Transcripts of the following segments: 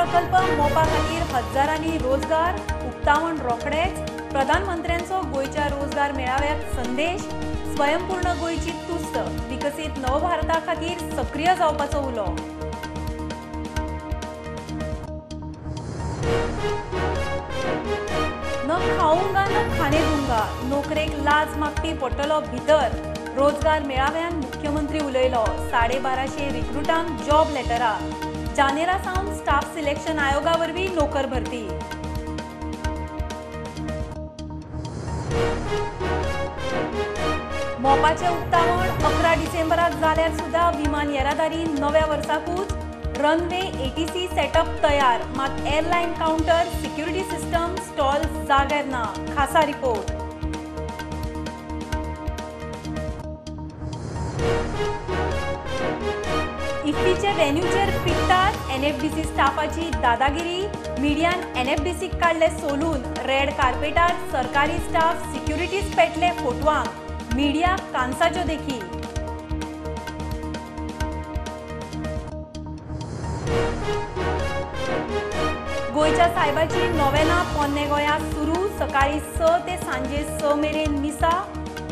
प्रकल्प मोपा खातीर हजारांनी रोजगार उक्तावण रोखडेच प्रधानमंत्र्यांचो गोयच्या रोजगार मेळाव्यात संदेश स्वयंपूर्ण गोयची तुस्त विकसित नव भारता खातीर सक्रिय जावपाचो उलो न खाऊंगा न खाणे दूंगा नोकरेक लाज मागपी पडटलो भितर रोजगार मेळाव्यान मुख्यमंत्री उलयलो 1250 रिक्रुटांक जॉब लेटरा जानेरा सावन स्टाफ सिलेक्शन आयोगा वरवीं नोकर भरती मोपाचे उक्तावण 11 डिसेंबराक जाल्यार सुद्धा विमान येरादारी नव्या वर्साकूच रनवे एटीसी सेटअप तयार मात airline counter security system stall जाग्यार ना खासा रिपोर्ट इफ्फीचे व्हेन्यूचेर पिट्टात एनएफडीसी स्टाफाची दादागिरी मिडियान एनएफडीसीक काडले सोलून रेड कार्पेटार सरकारी स्टाफ सिक्युरिटीज पेटले फोटवांक मिडिया कांसाच्यो देखी गोयच्या साहेबाची नोवेना पोन्ने गोंयांत सुरू सकाळी 6 ते सांजे 6 मेरेन मिसा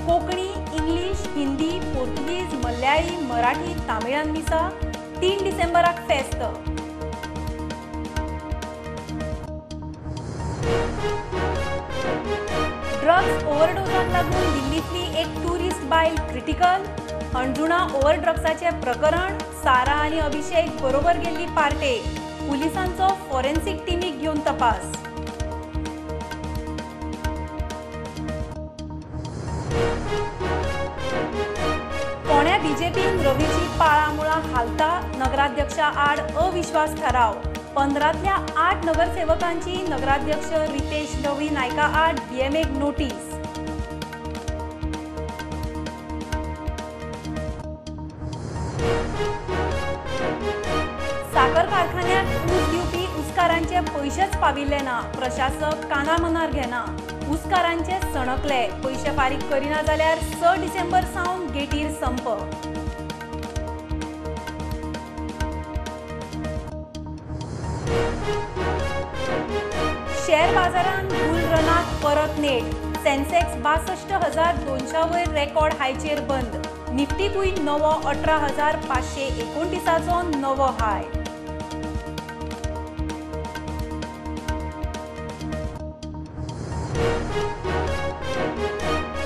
कोंकणी इंग्लीश हिंदी पोर्तुगीज मल्याळी मराठी तामिळान मिसा 3 डिसेंबराक फेस्त ड्रग्स ओव्हरडोजाक लागून दिल्लीतली एक टुरिस्ट बायल क्रिटिकल अणजुणा ओव्हर ड्रग्साचे प्रकरण सारा आनी अभिषेक बरोबर गेल्ली पार्टे पुलिसांचो फॉरेन्सिक टीमीक घेवन तपास फोंड्या बीजेपीन रवीची पाळामुळा हालता नगराध्यक्षा आड अविश्वास ठराव 15तल्या 8 नगरसेवकांची नगराध्यक्ष रितेश रवी नायका आड बीएमएक नोटीस साखर कारखान्यात ऊस दिवपी उसकारांचे पैसेच पाविल्ले ना प्रशासक कानामनार घेना उसकारांचे सणकले पैसे फारीक करिना जाल्यार 6 डिसेंबर सावन गेटीर संप शेअर बाजारात बुल रनात परत नेट सेन्सेक्स 62,200 वयर रेकॉर्ड हायचेर बंद निफ्टीकूय नवो 18,529चो नवो हाय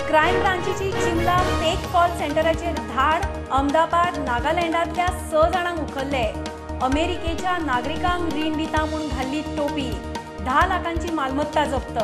क्रायम ब्रांचीची चिमला फेक कॉल सेंटराचेर धाड अहमदाबाद नागालँडांतल्या 6 जाणांक उखल्ले अमेरिकेच्या नागरिकांक रीण दिता म्हूण घाल्ली टोपी 10 लाखांची मालमत्ता जप्त